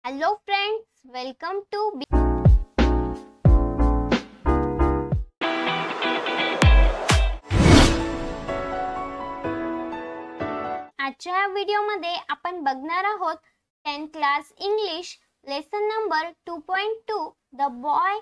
Hello friends, welcome to आजच्या या व्हिडिओमध्ये आपण बघणार आहोत 10th class English lesson number 2.2 the boy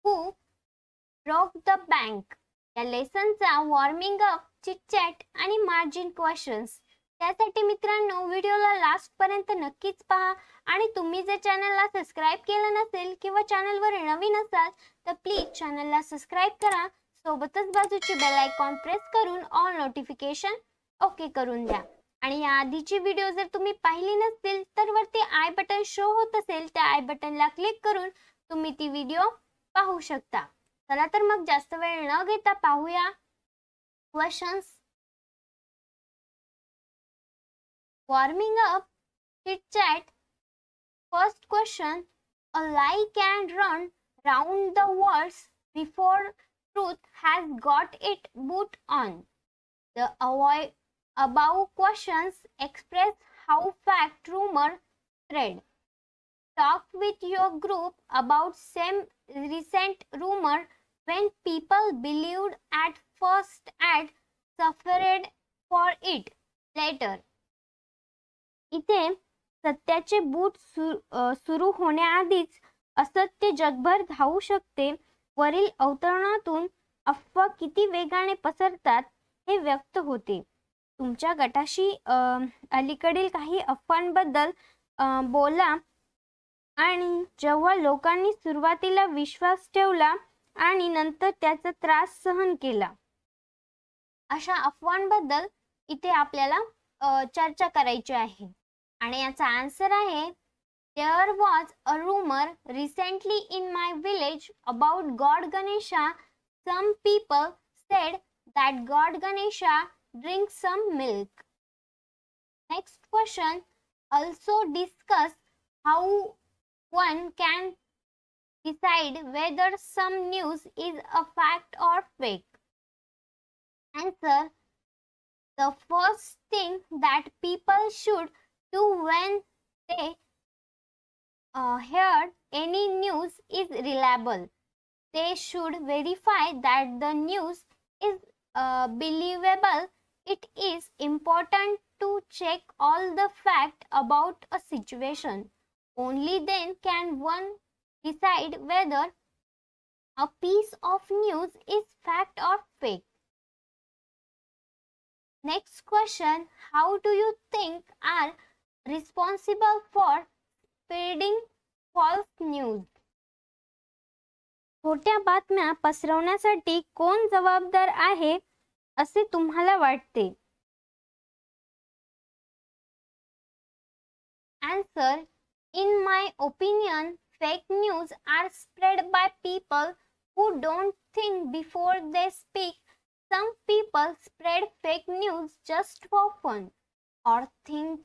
who broke the bank या लेसनचा वॉर्मिंग अप, चिट चॅट आणि मार्जिन क्वेश्चन्स. त्यासाठी मित्रांनो व्हिडिओला लास्ट पर्यंत नक्कीच पहा आणि तुम्ही जर चॅनलला सबस्क्राइब केलं नसेल किंवा चॅनलवर नवीन असाल तर प्लीज चॅनलला सबस्क्राइब करा. सोबतच बाजूची बेल आयकॉन प्रेस करून ऑल नोटिफिकेशन ओके करून द्या. आणि या आधीची व्हिडिओ जर तुम्ही पाहिली नसतील तर वरती आय बटन शो होत असेल त्या आय बटनला क्लिक करून तुम्ही ती व्हिडिओ पाहू शकता. चला तर मग जास्त वेळ न घेता पाहूया questions. Warming up, chit chat. First question: a lie can run round the world before truth has got its boot on. The above questions express how fact rumor spread. Talk with your group about some recent rumor when people believed at first and suffered for it later. इथे सत्याचे boot सुरू होण्याआधीच असत्य जगभर धावू शकते. वरील अवतरणातून अफवा किती वेगाने पसरतात हे व्यक्त होते. तुमच्या गटाशी अलीकडील काही अफवांबद्दल बोला आणि जेव्हा लोकांनी सुरुवातीला विश्वास ठेवला आणि नंतर त्याचा त्रास सहन केला अशा अफवांबद्दल इथे आपल्याला चर्चा करायची आहे. आणि याचा आन्सर आहे there was a rumour recently in my village about god Ganesha. Some people said that god Ganesha drink some milk. Next question also discuss how one can decide whether some news is a fact or fake. Answer the first thing that people should do when they hear any news is reliable. They should verify that the news is believable. It is important to check all the facts about a situation. Only then can one decide whether a piece of news is fact or fake. Next question: how do you think are responsible for spreading false news? खोट्या बातम्या पसरवण्यासाठी कोण जबाबदार आहे असे तुम्हाला वाटते? Answer: in my opinion, fake news are spread by people who don't think before they speak. Some people spread fake news just for fun or taking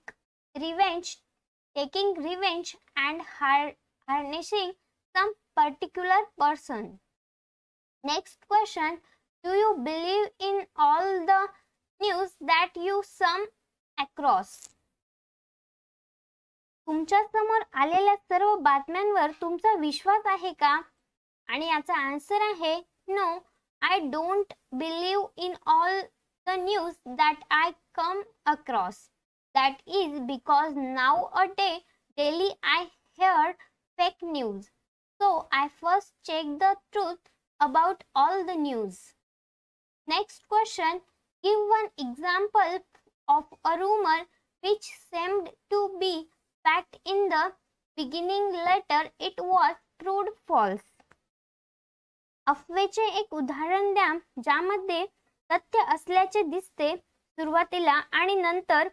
revenge and harnessing some particular person. Next question: do you believe in all the news that you come across? तुमच्या समोर आलेल्या सर्व बातम्यांवर तुमचा विश्वास आहे का? आणि याचा answer आहे no. I don't believe in all the news that I come across. That is because nowadays daily I hear fake news. So I first check the truth about all the news. Next question: give one example of a rumor which seemed to be fact in the beginning, later it was proved false. अफवेचे एक उदाहरण द्या ज्यामध्ये तथ्य असल्याचे दिसते सुरुवातीला आणि नंतर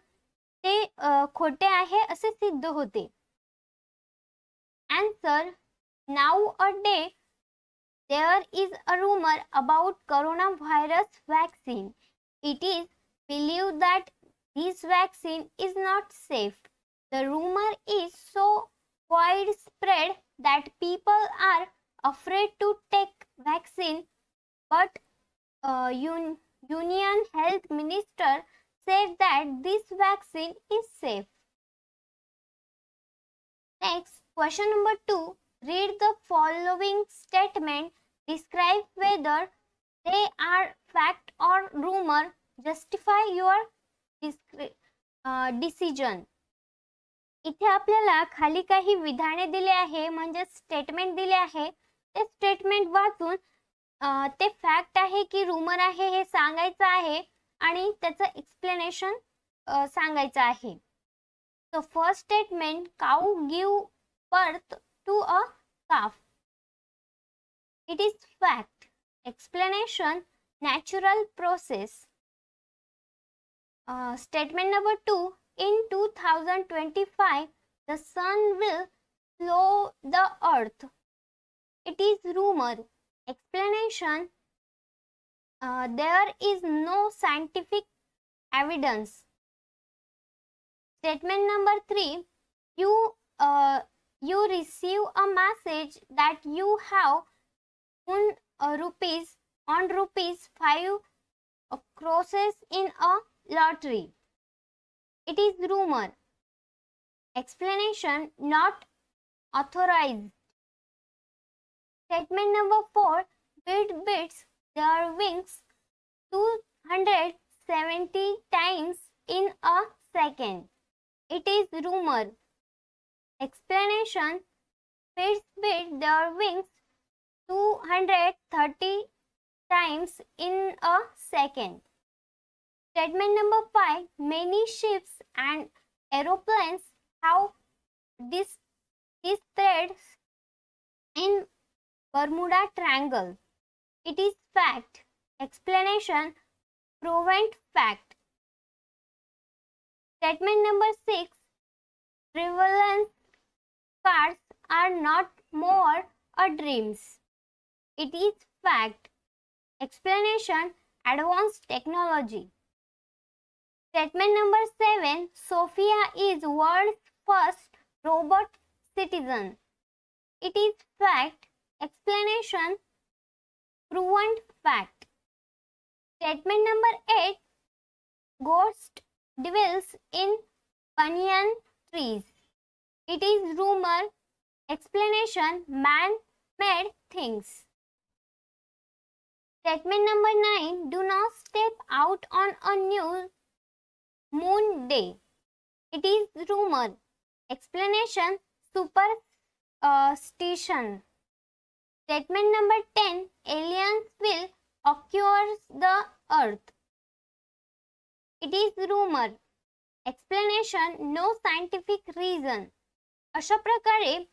ते खोटे आहे असे सिद्ध होते. Answer: nowadays there is a rumor about coronavirus vaccine. It is believed that this vaccine is not safe. The rumor is so widespread that people are afraid to take vaccine, but Union Health Minister said that this vaccine is safe. Next, question number 2. Read the following statement. Describe whether they are fact or rumor. Justify your decision. इथे आपल्याला खाली काही विधाने दिले आहे म्हणजे statement दिले आहे. ते स्टेटमेंट वाचून ते फॅक्ट आहे की रूमर आहे हे सांगायचं आहे आणि त्याचं एक्सप्लेनेशन सांगायचं आहे. So first statement, cow give birth to a calf. It is fact. Explanation, natural process. Statement number 2, in 2025 the sun will slow the earth. It is rumor. Explanation, there is no scientific evidence. Statement number 3, you receive a message that you have won rupees 5 crores in a lottery. It is rumor. Explanation, not authorized. Statement number 4, bird beats their wings 270 times in a second. It is rumor. Explanation, birds beat their wings 230 times in a second. Statement number 5, many ships and aeroplanes have these threads in Bermuda Triangle. It is fact. Explanation, proven fact. Statement number 6, prevalence cards are not more a dreams. It is fact. Explanation, advanced technology. Statement number 7, Sophia is world's first robot citizen. It is fact. Explanation, proven fact. Statement number 8, ghost dwells in banyan trees. It is rumor. Explanation, man-made things. Statement number 9, do not step out on a new moon day. It is rumor. Explanation, superstition. Statement number 10, aliens will occur the earth. It is rumor. Explanation, no scientific reason. अशा प्रकारे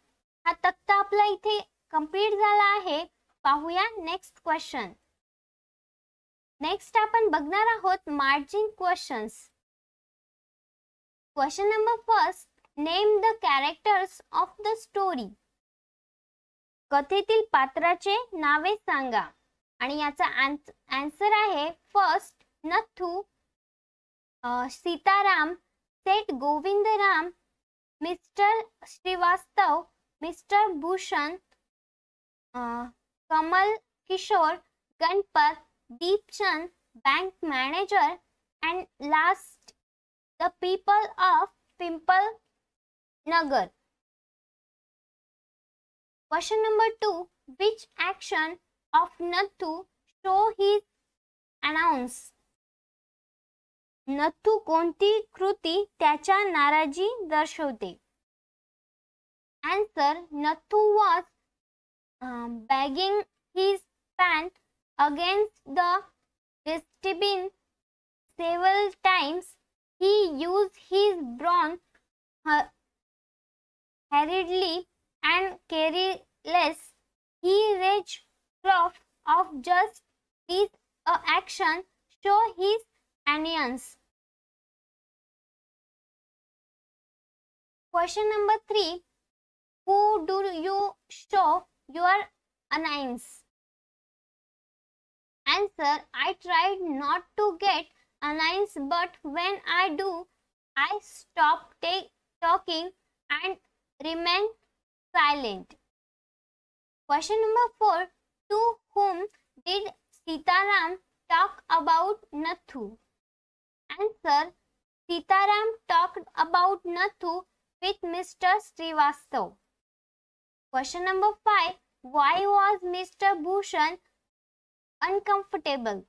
हा तक्ता आपला इथे complete झाला आहे. पाहूया next question. Next आपण बघणार आहोत margin questions. Question number first, name the characters of the story. कथेतील पात्राचे नावे सांगा आणि याचा आन्सर आहे first Nathu, Sitaram, Seth Govindram, mister Srivastava, mister Bhushan, Kamal Kishore, Ganpat, Deepchand, bank manager, and last the people of Pimple Nagar. Question number 2, which action of Nathu show his announce? Nathu कोणती कृती त्याच्या नाराजी दर्शवते? Answer, Nathu was bagging his pant against the dustbin several times. He used his brawn hurriedly and careless. He raged proof of just this action show his annoyance. Question number 3, who do you show your annoyance? Answer, I tried not to get annoyance, but when I do, I stop talking and remain silent. Question number 4, to whom did Sitaram talk about Nathu? Answer, Sitaram talked about Nathu with Mr. Srivastav? Question number 5. Why was Mr. Bhushan uncomfortable?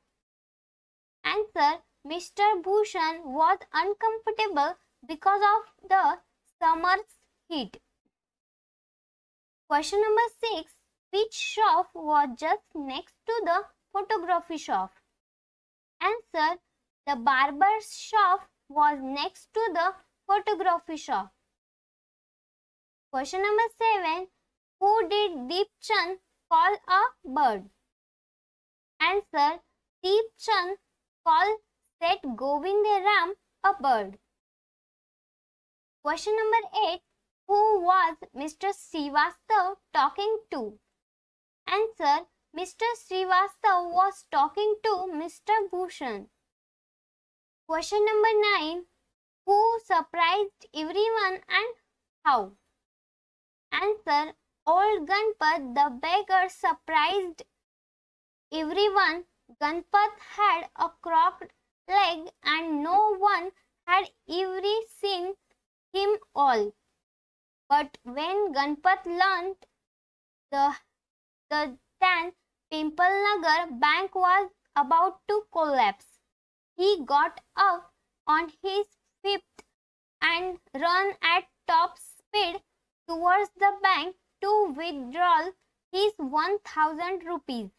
Answer. Mr. Bhushan was uncomfortable because of the summer's heat. Question number 6. Which shop was just next to the photography shop? Answer. The barber's shop was next to the photography shop. Question number 7. Who did Deep Chand call a bird? Answer. Deep Chand called Seth Govindaram a bird. Question number 8. Who was Mr. Srivastav talking to? Answer. Mr. Srivastav was talking to Mr. Bhushan. Question number 9. Who surprised everyone and how? Answer. Old Ganpat the beggar surprised everyone. Ganpat had a crooked leg and no one had ever seen him all. But when Ganpat learned that Pimpalnagar bank was about to collapse, he got up on his feet and ran at top speed towards the bank to withdraw his 1000 rupees.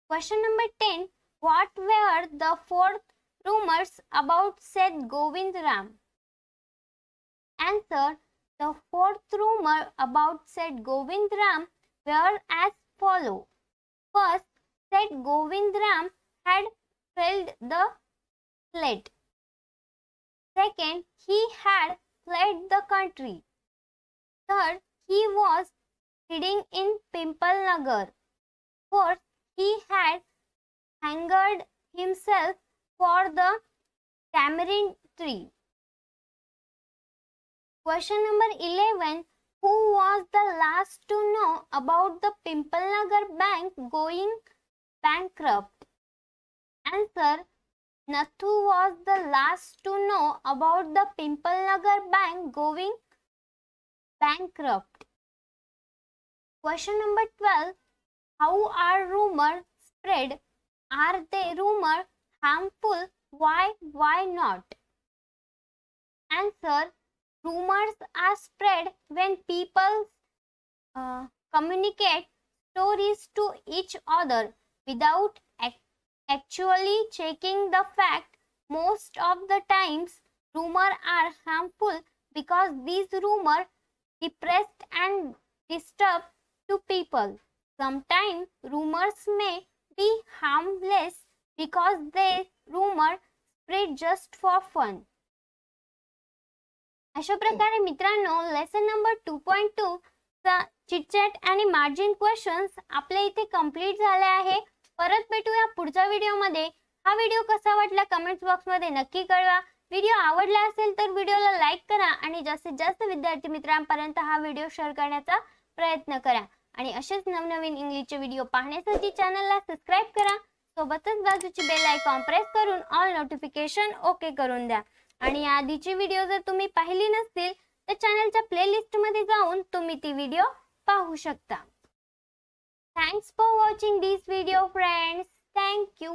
Question number 10. What were the 4th rumors about Seth Govindaram? Answer. The 4th rumor about Seth Govindaram were as follows. First, Seth Govindaram had failed the slate. Second, he had fled the country. Third, he was hiding in Pimpalnagar. Fourth, he had hanged himself for the tamarind tree. Question number 11. Who was the last to know about the Pimpalnagar bank going bankrupt? Answer. Nathu was the last to know about the Pimpalnagar bank going bankrupt. Question number 12. How are rumors spread? Are they rumors harmful? Why not? Answer. Rumors are spread when people communicate stories to each other without actually checking the fact. Most of the times, rumors are harmful because these rumors depress and disturb to people. Sometimes rumors may be harmless because they rumor spread just for fun. अशा प्रकारे मित्रांनो lesson number 2.2 चा chitchat आणि margin questions आपल्या इथे complete झाले आहे. परत भेटूया पुढच्या व्हिडिओमध्ये. हा व्हिडिओ कसा वाटला कमेंट्स बॉक्स मध्ये नक्की कळवा. व्हिडिओ आवडला असेल तर व्हिडिओला लाईक करा आणि जास्तीत जास्त विद्यार्थी मित्रांपर्यंत हा व्हिडिओ शेअर करण्याचा प्रयत्न करा. आणि असेच नवनवीन इंग्लिशचे व्हिडिओ पाहण्यासाठी चॅनलला सबस्क्राइब करा. सोबतच बाजूची बेल आयकॉन प्रेस करून ऑल नोटिफिकेशन ओके करून द्या. आणि आधीची व्हिडिओ जर तुम्ही पाहिली नसतील तर चॅनलच्या प्लेलिस्ट मध्ये जाऊन तुम्ही ती व्हिडिओ पाहू शकता. Thanks for watching this video friends. Thank you.